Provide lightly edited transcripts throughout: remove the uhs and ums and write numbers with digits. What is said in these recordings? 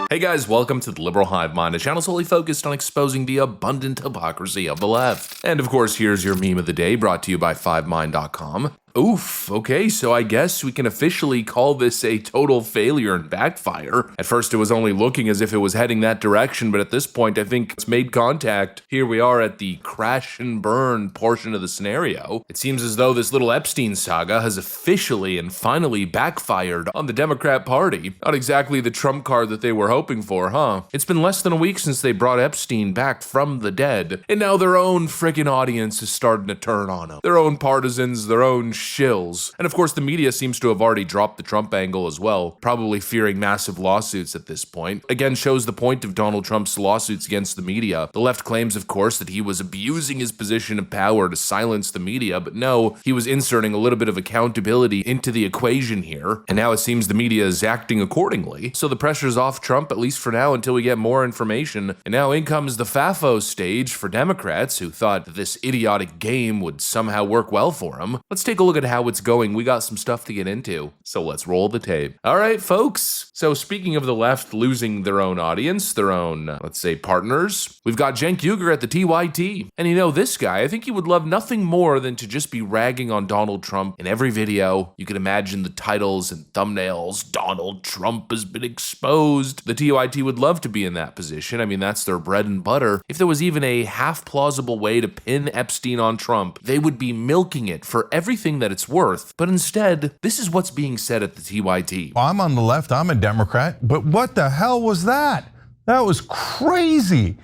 Hey guys, welcome to the Liberal Hive Mind, a channel solely focused on exposing the abundant hypocrisy of the left. And of course, here's your meme of the day, brought to you by 5mind.com. Oof, okay, so I guess we can officially call this a total failure and backfire. At first it was only looking as if it was heading that direction, but at this point I think it's made contact. Here we are at the crash and burn portion of the scenario. It seems as though this little Epstein saga has officially and finally backfired on the Democrat Party. Not exactly the trump card that they were hoping for, huh? It's been less than a week since they brought Epstein back from the dead, and now their own friggin' audience is starting to turn on him. Their own partisans, their own shills. And of course the media seems to have already dropped the Trump angle as well, probably fearing massive lawsuits at this point. Again, shows the point of Donald Trump's lawsuits against the media. The left claims, of course, that he was abusing his position of power to silence the media, but no, he was inserting a little bit of accountability into the equation here, and now it seems the media is acting accordingly. So the pressure's off Trump, at least for now, until we get more information. And now in comes the FAFO stage for Democrats who thought that this idiotic game would somehow work well for them. Let's take a look at how it's going. We got some stuff to get into, so let's roll the tape. All right, folks. So speaking of the left losing their own audience, their own, let's say, partners, we've got Cenk Uygur at the TYT. And you know, this guy, I think he would love nothing more than to just be ragging on Donald Trump in every video. You can imagine the titles and thumbnails. Donald Trump has been exposed. The TYT would love to be in that position. I mean, that's their bread and butter. If there was even a half plausible way to pin Epstein on Trump, they would be milking it for everything that it's worth. But instead, this is what's being said at the TYT. I'm on the left, I'm a Democrat, but what the hell was that? That was crazy.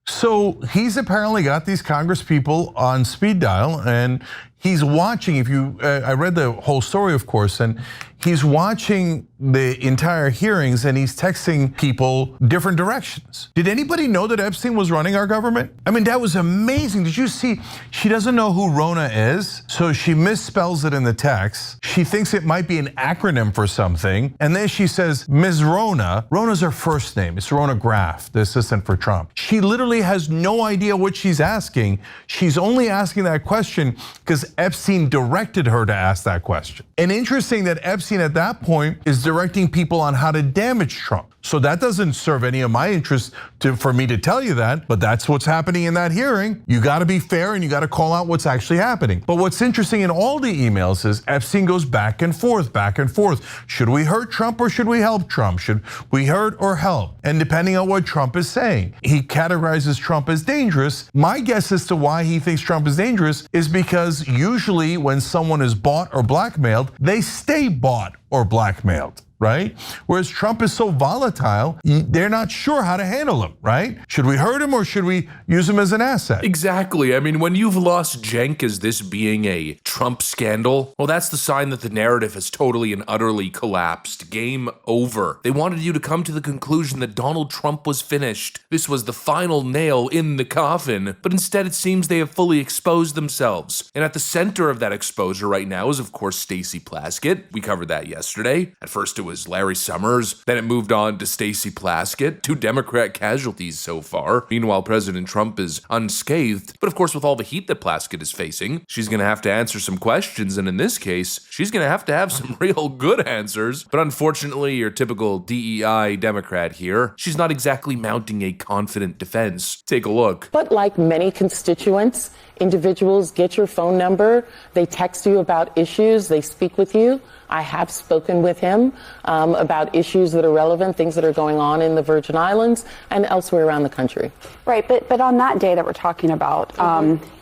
So he's apparently got these Congress people on speed dial, and he's watching. I read the whole story, of course, and he's watching the entire hearings and he's texting people different directions. Did anybody know that Epstein was running our government? I mean, that was amazing. Did you see? She doesn't know who Rona is, so she misspells it in the text. She thinks it might be an acronym for something, and then she says, Ms. Rona. Rona's her first name. It's Rona Graff, the assistant for Trump. She literally has no idea what she's asking. She's only asking that question because Epstein directed her to ask that question. And interesting that Epstein at that point is directing people on how to damage Trump. So that doesn't serve any of my interest for me to tell you that, but that's what's happening in that hearing. You gotta be fair and you gotta call out what's actually happening. But what's interesting in all the emails is Epstein goes back and forth, back and forth. Should we hurt Trump or should we help Trump? Should we hurt or help? And depending on what Trump is saying, he categorizes Trump as dangerous. My guess as to why he thinks Trump is dangerous is because usually when someone is bought or blackmailed, they stay bought or blackmailed, right? Whereas Trump is so volatile, they're not sure how to handle him, right? Should we hurt him or should we use him as an asset? Exactly. I mean, when you've lost Cenk as this being a Trump scandal, well, that's the sign that the narrative has totally and utterly collapsed. Game over. They wanted you to come to the conclusion that Donald Trump was finished. This was the final nail in the coffin. But instead, it seems they have fully exposed themselves. And at the center of that exposure right now is, of course, Stacy Plaskett. We covered that yesterday. At first, it was Larry Summers, then it moved on to Stacy Plaskett, 2 Democrat casualties so far. Meanwhile, President Trump is unscathed, but of course with all the heat that Plaskett is facing, she's gonna have to answer some questions, and in this case, she's gonna have to have some real good answers. But unfortunately, your typical DEI Democrat here, she's not exactly mounting a confident defense. Take a look. But like many constituents, individuals get your phone number, they text you about issues, they speak with you. I have spoken with him about issues that are relevant, things that are going on in the Virgin Islands and elsewhere around the country. Right, but on that day that we're talking about,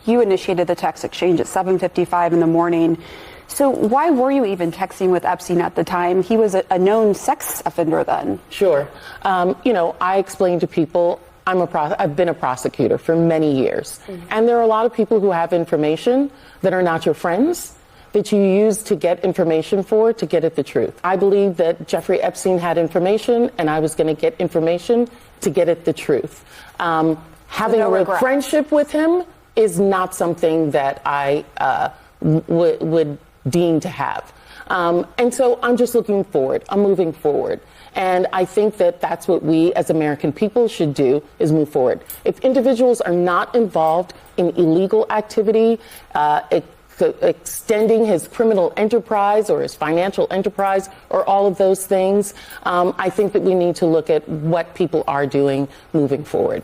you initiated the text exchange at 7:55 in the morning. So why were you even texting with Epstein at the time? He was a known sex offender then. Sure. You know, I explained to people, I've been a prosecutor for many years. And there are a lot of people who have information that are not your friends, that you use to get information to get at the truth. I believe that Jeffrey Epstein had information and I was going to get information to get at the truth. Having a friendship with him is not something that I would deem to have. And so I'm just looking forward. I'm moving forward. And I think that that's what we as American people should do, is move forward. If individuals are not involved in illegal activity, extending his criminal enterprise or his financial enterprise or all of those things. I think that we need to look at what people are doing moving forward.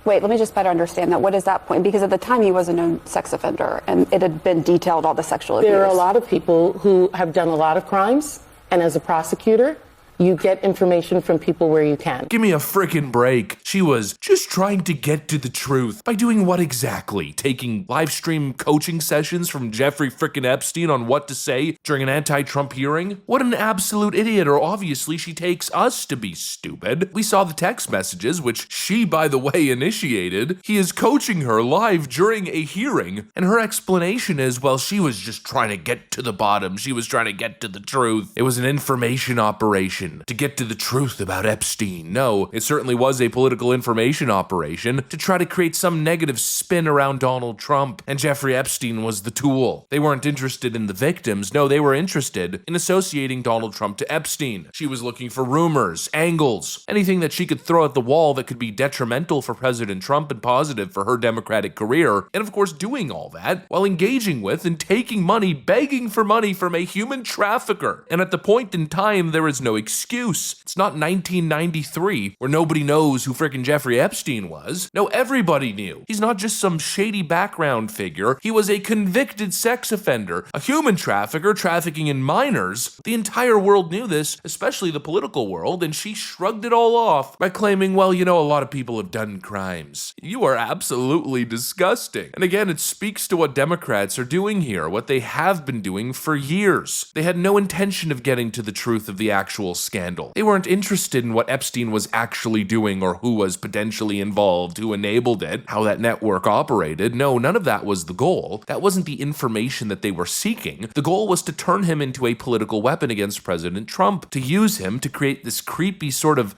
Wait, let me just better understand that. What is that point? Because at the time he was a known sex offender and it had been detailed all the sexual abuse. There are a lot of people who have done a lot of crimes, and as a prosecutor, you get information from people where you can. Give me a frickin' break. She was just trying to get to the truth. By doing what exactly? Taking live stream coaching sessions from Jeffrey frickin' Epstein on what to say during an anti-Trump hearing? What an absolute idiot, or obviously she takes us to be stupid. We saw the text messages, which she, by the way, initiated. He is coaching her live during a hearing, and her explanation is, well, she was just trying to get to the bottom. She was trying to get to the truth. It was an information operation to get to the truth about Epstein. No, it certainly was a political information operation to try to create some negative spin around Donald Trump, and Jeffrey Epstein was the tool. They weren't interested in the victims. No, they were interested in associating Donald Trump to Epstein. She was looking for rumors, angles, anything that she could throw at the wall that could be detrimental for President Trump and positive for her Democratic career, and of course doing all that while engaging with and taking money, begging for money from a human trafficker. And at the point in time, there is no excuse. It's not 1993 where nobody knows who frickin' Jeffrey Epstein was. No, everybody knew. He's not just some shady background figure. He was a convicted sex offender, a human trafficker trafficking in minors. The entire world knew this, especially the political world, and she shrugged it all off by claiming, well, you know, a lot of people have done crimes. You are absolutely disgusting. And again, it speaks to what Democrats are doing here, what they have been doing for years. They had no intention of getting to the truth of the actual scandal. They weren't interested in what Epstein was actually doing or who was potentially involved, who enabled it, how that network operated. No, none of that was the goal. That wasn't the information that they were seeking. The goal was to turn him into a political weapon against President Trump, to use him to create this creepy sort of,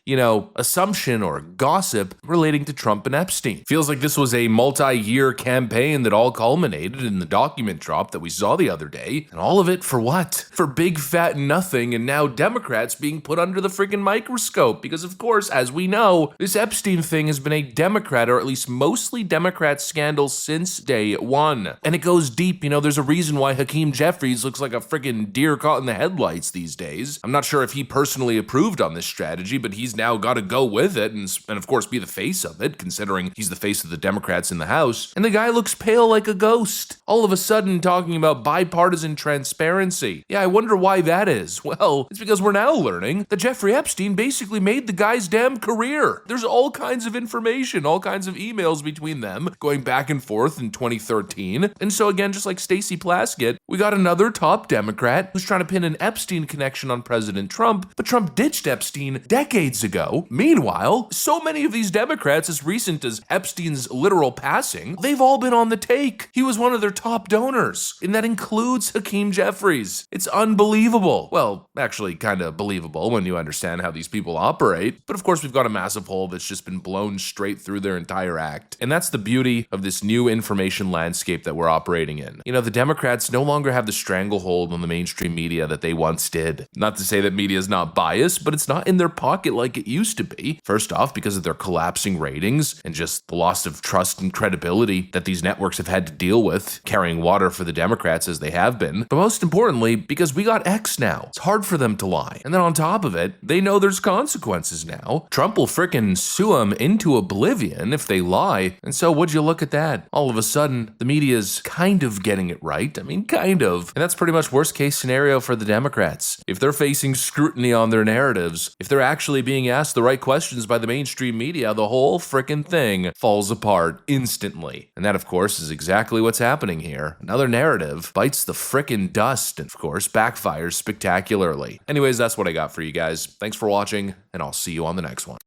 assumption or gossip relating to Trump and Epstein. Feels like this was a multi-year campaign that all culminated in the document drop that we saw the other day. And all of it for what? For big fat nothing, and now Democrats being put under the friggin' microscope, because of course, as we know, this Epstein thing has been a Democrat, or at least mostly Democrat scandal since day one. And it goes deep. There's a reason why Hakeem Jeffries looks like a friggin' deer caught in the headlights these days. I'm not sure if he personally approved on this strategy, but he's now got to go with it and of course be the face of it, considering he's the face of the Democrats in the House. And the guy looks pale like a ghost. All of a sudden talking about bipartisan transparency. Yeah, I wonder why that is. Well, it's because we're now learning that Jeffrey Epstein basically made the guy's damn career. There's all kinds of information, all kinds of emails between them going back and forth in 2013. And so again, just like Stacy Plaskett, we got another top Democrat who's trying to pin an Epstein connection on President Trump, but Trump ditched Epstein decades ago. Meanwhile, so many of these Democrats, as recent as Epstein's literal passing, they've all been on the take. He was one of their top donors, and that includes Hakeem Jeffries. It's unbelievable. Well, actually kind of believable when you understand how these people operate. But of course, we've got a massive hole that's just been blown straight through their entire act. And that's the beauty of this new information landscape that we're operating in. The Democrats no longer have the stranglehold on the mainstream media that they once did. Not to say that media is not biased, but it's not in their pocket like it used to be. First off, because of their collapsing ratings and just the loss of trust and credibility that these networks have had to deal with, carrying water for the Democrats as they have been. But most importantly, because we got X now. It's hard for them to lie. And then on top of it, they know there's consequences now. Trump will frickin' sue them into oblivion if they lie. And so would you look at that? All of a sudden, the media's kind of getting it right. I mean, kind of. And that's pretty much worst case scenario for the Democrats. If they're facing scrutiny on their narratives, if they're actually being asked the right questions by the mainstream media, the whole frickin' thing falls apart instantly. And that, of course, is exactly what's happening here. Another narrative bites the frickin' dust and, of course, backfires spectacularly. Anyways, that's what I got for you guys. Thanks for watching, and I'll see you on the next one.